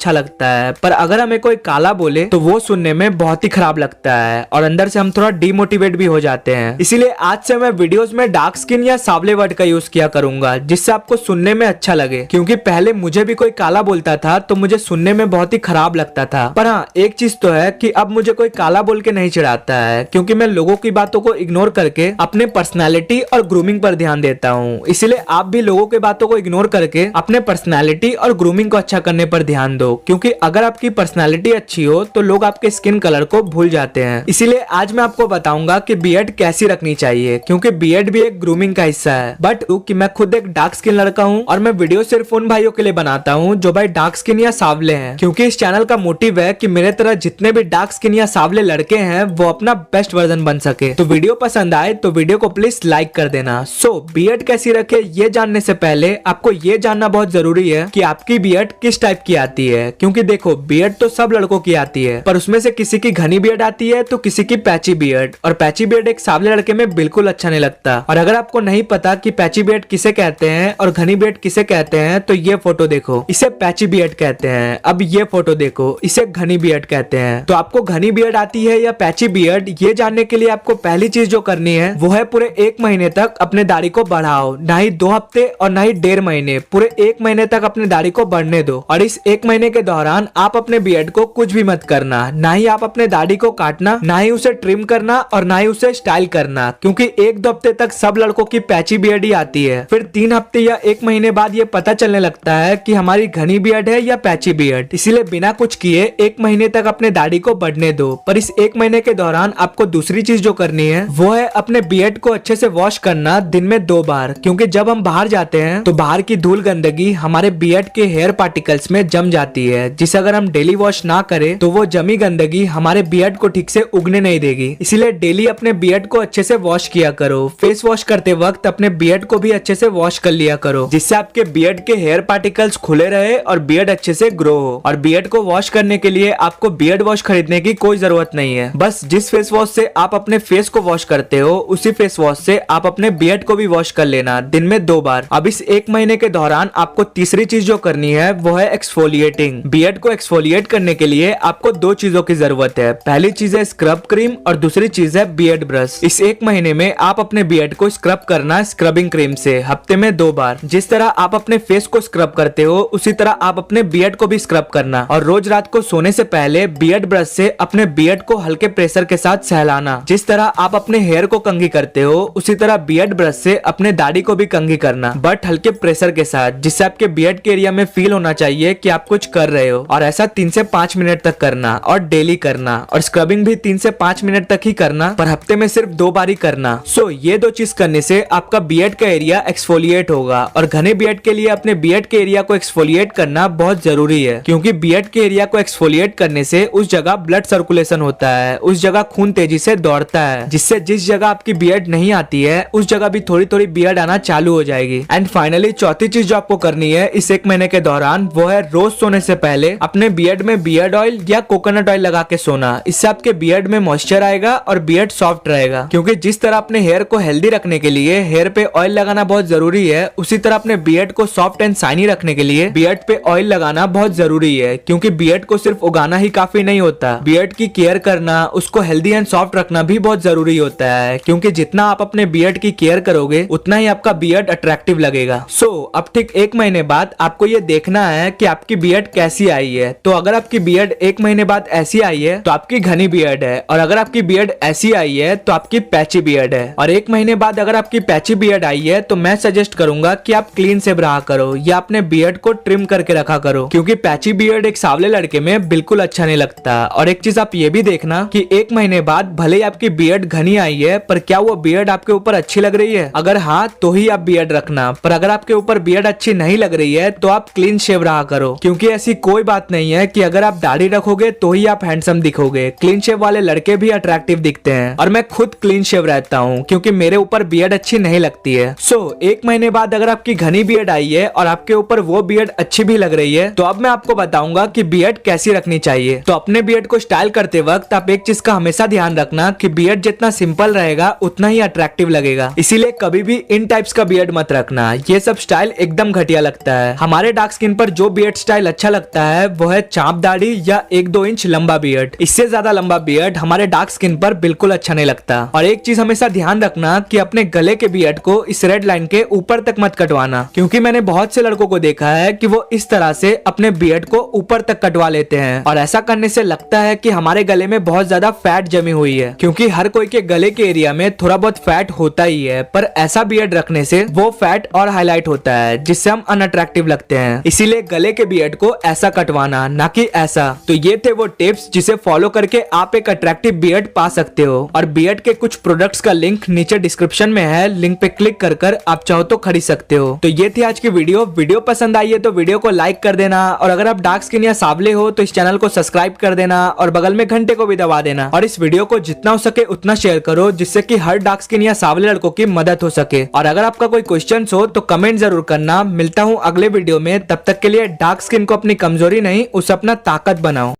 अच्छा लगता है, पर अगर हमें कोई काला बोले तो वो सुनने में बहुत ही खराब लगता है और अंदर से हम थोड़ा डिमोटिवेट भी हो जाते हैं। इसीलिए आज से मैं वीडियोस में डार्क स्किन या सांवले वर्ड का यूज किया करूंगा, जिससे आपको सुनने में अच्छा लगे। क्योंकि पहले मुझे भी कोई काला बोलता था तो मुझे सुनने में बहुत ही खराब लगता था। पर हाँ, एक चीज तो है कि अब मुझे कोई काला बोल के नहीं चिढ़ाता है, क्योंकि मैं लोगों की बातों को इग्नोर करके अपने पर्सनालिटी और ग्रूमिंग पर ध्यान देता हूँ। इसलिए आप भी लोगों की बातों को इग्नोर करके अपने पर्सनालिटी और ग्रूमिंग को अच्छा करने पर ध्यान दो, क्योंकि अगर आपकी पर्सनालिटी अच्छी हो तो लोग आपके स्किन कलर को भूल जाते हैं। इसीलिए आज मैं आपको बताऊंगा कि बियर्ड कैसी रखनी चाहिए, क्योंकि बियर्ड भी एक ग्रूमिंग का हिस्सा है। बट कि मैं खुद एक डार्क स्किन लड़का हूँ और मैं वीडियो सिर्फ उन भाइयों के लिए बनाता हूँ जो भाई डार्क स्किन या सांवले हैं, क्योंकि इस चैनल का मोटिव है कि मेरे तरह जितने भी डार्क स्किन या सांवले लड़के हैं वो अपना बेस्ट वर्जन बन सके। तो वीडियो पसंद आए तो वीडियो को प्लीज लाइक कर देना। सो बियर्ड कैसी रखे ये जानने से पहले आपको ये जानना बहुत जरूरी है कि आपकी बियर्ड किस टाइप की आती है। क्योंकि देखो, बियर्ड तो सब लड़कों की आती है, पर उसमें से किसी की घनी बियर्ड आती है तो किसी की पैची बियर्ड, और पैची बियर्ड एक सांवले लड़के में बिल्कुल अच्छा नहीं लगता। और अगर आपको नहीं पता कि पैची बियर्ड किसे कहते हैं और घनी बियर्ड किसे कहते हैं तो ये फोटो देखो, इसे पैची बियर्ड कहते हैं। अब ये फोटो देखो, इसे घनी बियर्ड कहते हैं। तो आपको घनी बियर्ड आती है या पैची बियर्ड, ये जानने के लिए आपको पहली चीज जो करनी है वो है पूरे 1 महीने तक अपने दाढ़ी को बढ़ाओ, ना ही 2 हफ्ते और ना ही 1.5 महीने, पूरे 1 महीने तक अपने दाढ़ी को बढ़ने दो। और इस 1 महीने के दौरान आप अपने बियर्ड को कुछ भी मत करना, ना ही आप अपने दाढ़ी को काटना, ना ही उसे ट्रिम करना और ना ही उसे स्टाइल करना, क्योंकि 1-2 हफ्ते तक सब लड़कों की पैची बियर्ड ही आती है। फिर 3 हफ्ते या 1 महीने बाद ये पता चलने लगता है कि हमारी घनी बियर्ड है या पैची बियर्ड। इसीलिए बिना कुछ किए 1 महीने तक अपने दाढ़ी को बढ़ने दो। पर इस 1 महीने के दौरान आपको दूसरी चीज जो करनी है वो है अपने बियर्ड को अच्छे से वॉश करना दिन में 2 बार, क्योंकि जब हम बाहर जाते हैं तो बाहर की धूल गंदगी हमारे बियर्ड के हेयर पार्टिकल्स में जम जाती है, जिसे अगर हम डेली वॉश ना करें तो वो जमी गंदगी हमारे बियर्ड को ठीक से उगने नहीं देगी। इसीलिए डेली अपने बियर्ड को अच्छे से वॉश किया करो। फेस वॉश करते वक्त अपने बियर्ड को भी अच्छे से वॉश कर लिया करो, जिससे आपके बियर्ड के हेयर पार्टिकल्स खुले रहे और बियर्ड अच्छे से ग्रो हो। और बियर्ड को वॉश करने के लिए आपको बियर्ड वॉश खरीदने की कोई जरूरत नहीं है। बस जिस फेस वॉश से आप अपने फेस को वॉश करते हो उसी फेस वॉश से आप अपने बियर्ड को भी वॉश कर लेना दिन में 2 बार। अब इस 1 महीने के दौरान आपको तीसरी चीज जो करनी है वो है एक्सफोलिएटिंग। बियर्ड को एक्सफोलिएट करने के लिए आपको 2 चीजों की जरूरत है। पहली चीज है स्क्रब क्रीम और दूसरी चीज है बियर्ड ब्रश। इस 1 महीने में आप अपने बियर्ड को स्क्रब करना स्क्रबिंग क्रीम से हफ्ते में 2 बार। जिस तरह आप अपने फेस को स्क्रब करते हो उसी तरह आप अपने बियर्ड को भी स्क्रब करना, और रोज रात को सोने से पहले बियर्ड ब्रश से अपने बियर्ड को हल्के प्रेशर के साथ सहलाना। जिस तरह आप अपने हेयर को कंघी करते हो उसी तरह बियर्ड ब्रश से अपने दाढ़ी को भी कंघी करना, बट हल्के प्रेशर के साथ, जिससे आपके बियर्ड के एरिया में फील होना चाहिए कि आप कुछ कर रहे हो। और ऐसा 3 से 5 मिनट तक करना और डेली करना। और स्क्रबिंग भी 3 से 5 मिनट तक ही करना, पर हफ्ते में सिर्फ 2 बार ही करना। सो ये 2 चीज करने से आपका बियर्ड का एरिया एक्सफोलिएट होगा। और घने बियर्ड के लिए अपने बियर्ड के एरिया को एक्सफोलिएट करना बहुत जरूरी है, क्योंकि बियर्ड के एरिया को एक्सफोलिएट करने से उस जगह ब्लड सर्कुलेशन होता है, उस जगह खून तेजी से दौड़ता है, जिससे जिस जगह आपकी बियर्ड नहीं आती है उस जगह भी थोड़ी थोड़ी बियर्ड आना चालू हो जाएगी। एंड फाइनली चौथी चीज जो आपको करनी है इस 1 महीने के दौरान वो है रोज सोने से पहले अपने बियर्ड में बियर्ड ऑयल या कोकोनट ऑयल लगा के सोना। इससे आपके बियर्ड में मॉइस्चर आएगा और बियर्ड सॉफ्ट रहेगा। क्योंकि जिस तरह अपने हेयर को हेल्दी रखने के लिए हेयर पे ऑयल लगाना बहुत जरूरी है, उसी तरह अपने बियर्ड को सॉफ्ट एंड शाइनी रखने के लिए बियर्ड पे ऑयल लगाना बहुत जरूरी है। क्योंकि बियर्ड को सिर्फ उगाना ही काफी नहीं होता, बियर्ड की केयर करना, उसको हेल्दी एंड सॉफ्ट रखना भी बहुत जरूरी होता है। क्योंकि जितना आप अपने बियर्ड की केयर करोगे उतना ही आपका बियर्ड अट्रैक्टिव लगेगा। सो अब ठीक 1 महीने बाद आपको ये देखना है कि आपकी बियर्ड कैसी आई है। तो अगर आपकी बियर्ड 1 महीने बाद ऐसी आई है तो आपकी घनी बियर्ड है, और अगर आपकी बियर्ड ऐसी आई है तो आपकी पैची बियर्ड है। और 1 महीने बाद अगर आपकी पैची बियर्ड आई है तो मैं सजेस्ट करूंगा कि आप क्लीन शेव रहा करो या अपने बियर्ड को ट्रिम करके रखा करो, क्योंकि पैची बियर्ड एक सांवले लड़के में बिल्कुल अच्छा नहीं लगता। और एक चीज आप ये भी देखना कि 1 महीने बाद भले ही आपकी बियर्ड घनी आई है, पर क्या वो बियर्ड आपके ऊपर अच्छी लग रही है? अगर हाँ तो ही आप बियर्ड रखना, पर अगर आपके ऊपर बियर्ड अच्छी नहीं लग रही है तो आप क्लीन शेव रहा करो। क्योंकि ऐसी कोई बात नहीं है कि अगर आप दाढ़ी रखोगे तो ही आप हैंडसम दिखोगे। क्लीन शेव वाले लड़के भी अट्रैक्टिव दिखते हैं, और मैं खुद क्लीन शेव रहता हूँ क्योंकि मेरे ऊपर बियर्ड अच्छी नहीं लगती है। सो 1 महीने बाद अगर आपकी घनी बियर्ड आई है और आपके ऊपर वो बियर्ड अच्छी भी लग रही है तो अब मैं आपको बताऊंगा कि बियर्ड कैसी रखनी चाहिए। तो अपने बियर्ड को स्टाइल करते वक्त आप एक चीज का हमेशा ध्यान रखना कि बियर्ड जितना सिंपल रहेगा उतना ही अट्रैक्टिव लगेगा। इसीलिए कभी भी इन टाइप्स का बियर्ड मत रखना, ये सब स्टाइल एकदम घटिया लगता है। हमारे डार्क स्किन पर जो बियर्ड स्टाइल अच्छा लगता है वो है चाप दाढ़ी या 1-2 इंच लंबा बियर्ड। इससे ज्यादा लंबा बियर्ड हमारे डार्क स्किन पर बिल्कुल अच्छा नहीं लगता। और एक चीज हमेशा ध्यान रखना कि अपने गले के बियर्ड को इस रेड लाइन के ऊपर तक मत कटवाना, क्योंकि मैंने बहुत से लड़कों को देखा है कि वो इस तरह से अपने बियर्ड को ऊपर तक कटवा लेते हैं और ऐसा करने से लगता है कि हमारे गले में बहुत ज्यादा फैट जमी हुई है, क्योंकि हर कोई के गले के एरिया में थोड़ा बहुत फैट होता ही है। पर ऐसा बियर्ड रखने से वो फैट और हाईलाइट होता है, जिससे हम अनअट्रैक्टिव लगते हैं। इसीलिए गले के बियर्ड को ऐसा कटवाना, ना कि ऐसा। तो ये थे वो टिप्स जिसे फॉलो करके आप एक अट्रैक्टिव बियर्ड पा सकते हो। और बियर्ड के कुछ प्रोडक्ट्स का लिंक नीचे डिस्क्रिप्शन में है, लिंक पे क्लिक कर आप चाहो तो खरीद सकते हो। तो ये थी आज की वीडियो पसंद आई है तो वीडियो को लाइक कर देना, और अगर आप डार्क स्किन या सावले हो तो इस चैनल को सब्सक्राइब कर देना और बगल में घंटे को भी दबा देना। और इस वीडियो को जितना हो सके उतना शेयर करो, जिससे कि हर डार्क स्किन या सावले लड़कों की मदद हो सके। और अगर आपका कोई क्वेश्चन हो तो कमेंट जरूर करना। मिलता हूँ अगले वीडियो में, तब तक के लिए डार्क स्किन को अपनी कमजोरी नहीं, उसे अपना ताकत बनाओ।